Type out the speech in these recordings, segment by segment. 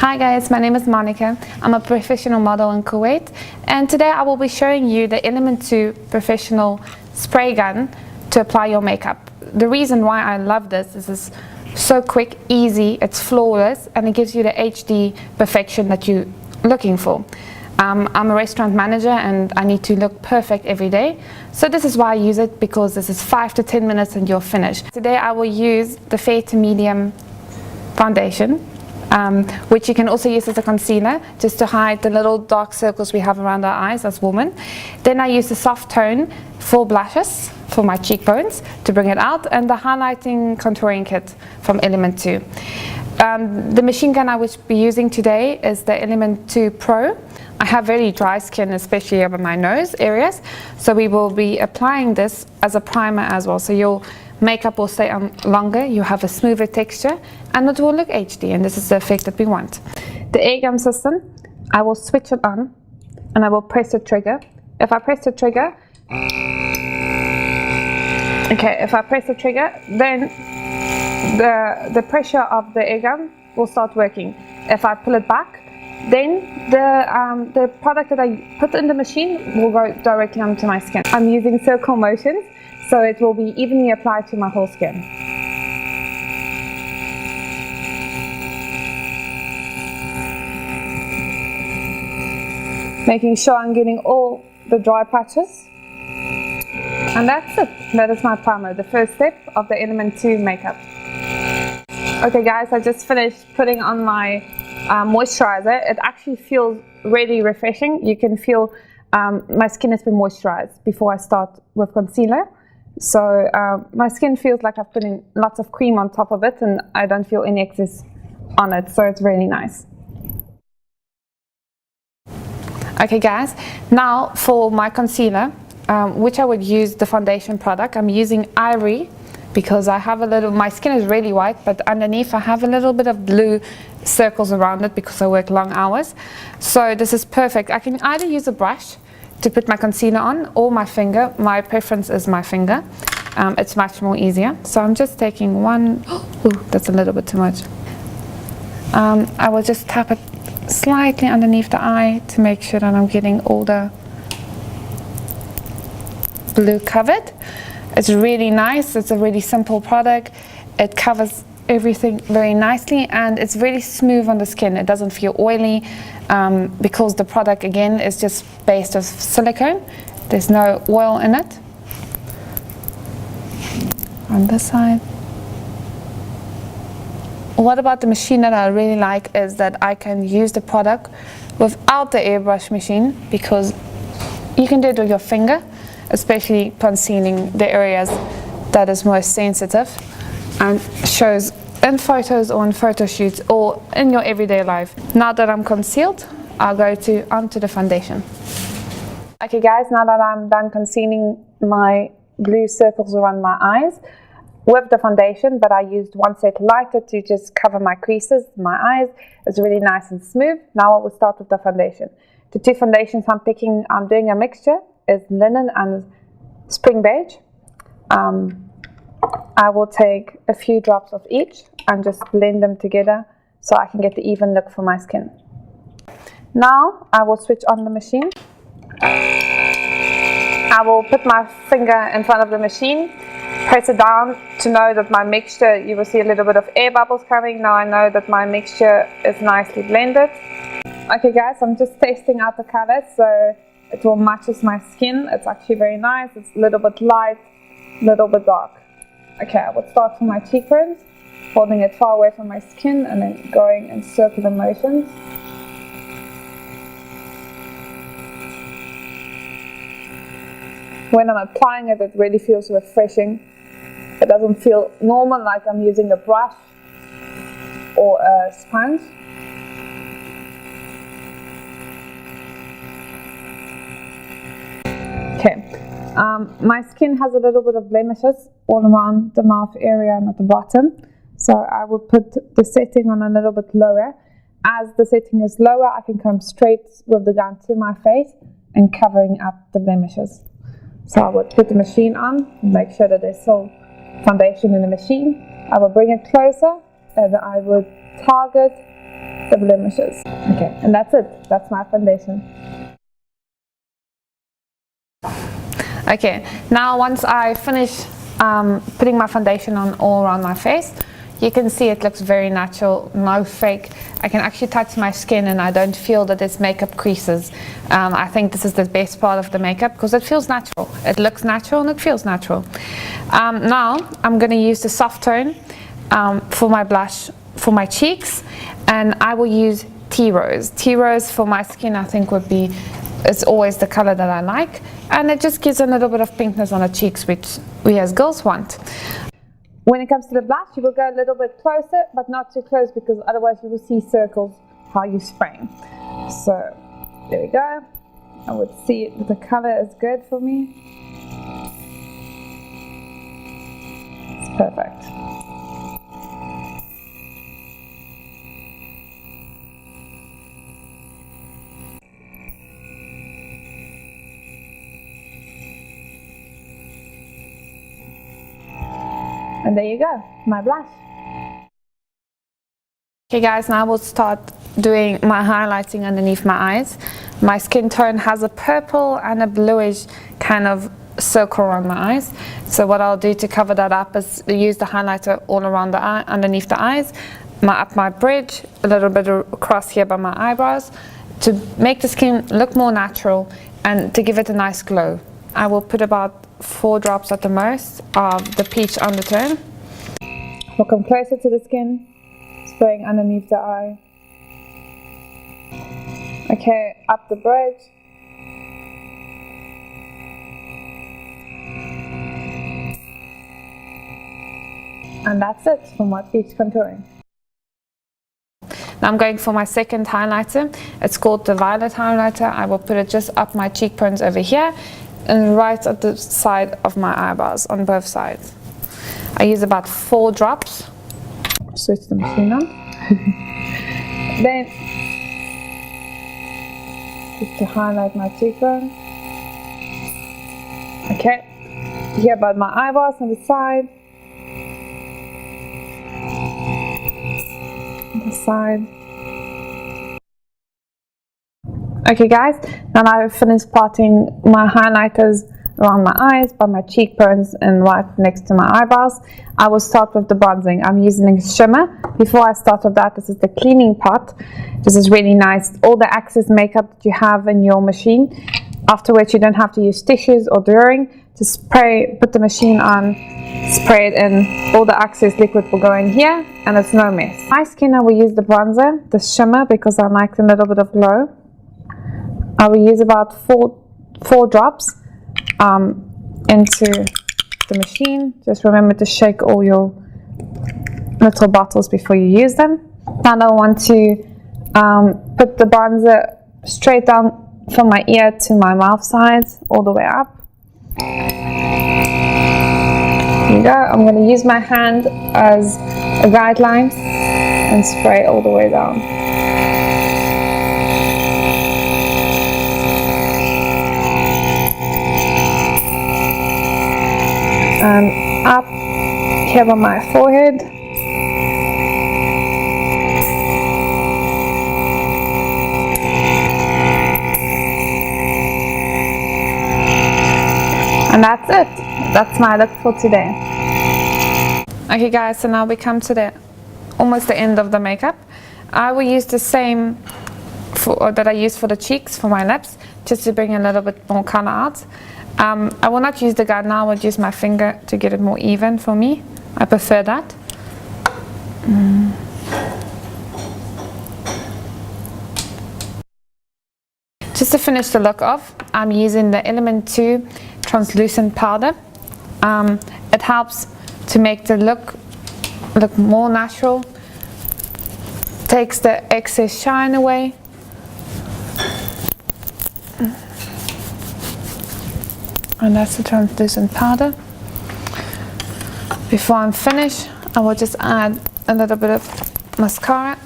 Hi guys, my name is Monica. I'm a professional model in Kuwait, and today I will be showing you the Elementwo professional spray gun to apply your makeup. The reason why I love this is it's so quick, easy, it's flawless, and it gives you the HD perfection that you're looking for. I'm a restaurant manager and I need to look perfect every day, so this is why I use it, because this is 5 to 10 minutes and you're finished. Today I will use the fair to medium foundation, which you can also use as a concealer just to hide the little dark circles we have around our eyes as women. Then I use the soft tone for blushes for my cheekbones to bring it out, and the highlighting contouring kit from Elementwo. The machine gun I will be using today is the Elementwo Pro. I have very dry skin, especially over my nose areas, so we will be applying this as a primer as well, so your makeup will stay on longer, you have a smoother texture, and it will look HD, and this is the effect that we want. The air gun system, I will switch it on and I will press the trigger. If I press the trigger, then the pressure of the air gun will start working. If I pull it back, then the product that I put in the machine will go directly onto my skin. I'm using circle motions, so it will be evenly applied to my whole skin. Making sure I'm getting all the dry patches. And that's it. That is my primer, the first step of the Elementwo makeup. Okay guys, I just finished putting on my moisturizer. It actually feels really refreshing. You can feel my skin has been moisturized before I start with concealer. So my skin feels like I've put in lots of cream on top of it, and I don't feel any excess on it, so it's really nice. Okay guys, now for my concealer, which I would use the foundation product. I'm using Ivory because I have a little, my skin is really white, but underneath I have a little bit of blue circles around it because I work long hours. So this is perfect. I can either use a brush to put my concealer on, or my finger. My preference is my finger. It's much more easier. So I'm just taking one, that's a little bit too much. I will just tap it slightly underneath the eye to make sure that I'm getting all the blue covered. It's really nice. It's a really simple product. It covers everything very nicely, and it's really smooth on the skin. It doesn't feel oily because the product again is just based on silicone. There's no oil in it. On this side. What about the machine that I really like is that I can use the product without the airbrush machine, because you can do it with your finger, especially concealing the areas that is most sensitive, and shows in photos or in photo shoots or in your everyday life. Now that I'm concealed, I'll go onto the foundation. Okay guys, now that I'm done concealing my blue circles around my eyes with the foundation, but I used one set lighter to just cover my creases, my eyes. It's really nice and smooth. Now I will start with the foundation. The two foundations I'm doing a mixture is linen and spring beige. I will take a few drops of each and just blend them together so I can get the even look for my skin. Now I will switch on the machine. I will put my finger in front of the machine, press it down to know that my mixture, you will see a little bit of air bubbles coming. Now I know that my mixture is nicely blended. Okay guys, I'm just testing out the color so it will matches my skin. It's actually very nice. It's a little bit light, a little bit dark. Okay, I will start from my cheekbones, holding it far away from my skin and then going in circular motions. When I'm applying it, it really feels refreshing. It doesn't feel normal like I'm using a brush or a sponge. Okay, my skin has a little bit of blemishes all around the mouth area and at the bottom, so I will put the setting on a little bit lower. As the setting is lower, I can come straight with the gun to my face and covering up the blemishes. So I will put the machine on, make sure that there's still foundation in the machine. I will bring it closer and I would target the blemishes. Okay, and that's it. That's my foundation. Okay, now once I finish putting my foundation on all around my face, you can see it looks very natural, no fake. I can actually touch my skin and I don't feel that there's makeup creases. I think this is the best part of the makeup because it feels natural. It looks natural and it feels natural. Now I'm going to use the soft tone for my blush for my cheeks, and I will use Tea Rose. Tea Rose for my skin I think is always the color that I like, and it just gives a little bit of pinkness on the cheeks, which we as girls want. When it comes to the blush, you will go a little bit closer, but not too close because otherwise you will see circles while you're spraying. So there we go. I would see it, the color is good for me. It's perfect. And there you go, my blush. Okay guys, now we'll start doing my highlighting underneath my eyes. My skin tone has a purple and a bluish kind of circle around my eyes. So what I'll do to cover that up is use the highlighter all around the eye, underneath the eyes, up my bridge, a little bit across here by my eyebrows, to make the skin look more natural and to give it a nice glow. I will put about 4 drops at the most of the peach undertone. We'll come closer to the skin, spraying underneath the eye. Okay, up the bridge. And that's it for my peach contouring. Now I'm going for my second highlighter. It's called the Violet highlighter. I will put it just up my cheekbones over here and right at the side of my eyebrows on both sides. I use about 4 drops. Switch the machine on. Then just to highlight my cheekbone. Okay, here about my eyebrows on the side. On the side. Okay guys, now I've finished plotting my highlighters around my eyes, by my cheekbones and right next to my eyebrows. I will start with the bronzing. I'm using a shimmer. Before I start with that, this is the cleaning pot. This is really nice. All the excess makeup that you have in your machine, after which you don't have to use tissues or drawing. Just spray, put the machine on, spray it in. All the excess liquid will go in here and it's no mess. My skin, I will use the bronzer, the shimmer, because I like a little bit of glow. I will use about 4 drops into the machine. Just remember to shake all your little bottles before you use them. Now I want to put the bronzer straight down from my ear to my mouth sides, all the way up. There you go. I'm going to use my hand as a guideline and spray all the way down. And up here on my forehead. And that's it. That's my look for today. Okay guys, so now we come to almost the end of the makeup. I will use the same that I use for the cheeks, for my lips, just to bring a little bit more color out. I will not use the guide now, I will use my finger to get it more even for me. I prefer that. Just to finish the look off, I'm using the Elementwo translucent powder. It helps to make the look more natural, takes the excess shine away. And that's the translucent powder. Before I'm finished, I will just add a little bit of mascara.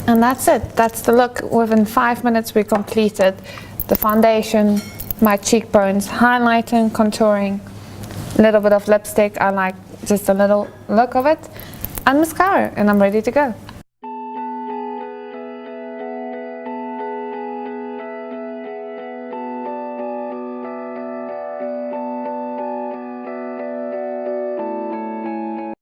And that's it. That's the look. Within 5 minutes we completed the foundation, my cheekbones, highlighting, contouring. little bit of lipstick. I like just a little look of it, and mascara, and I'm ready to go.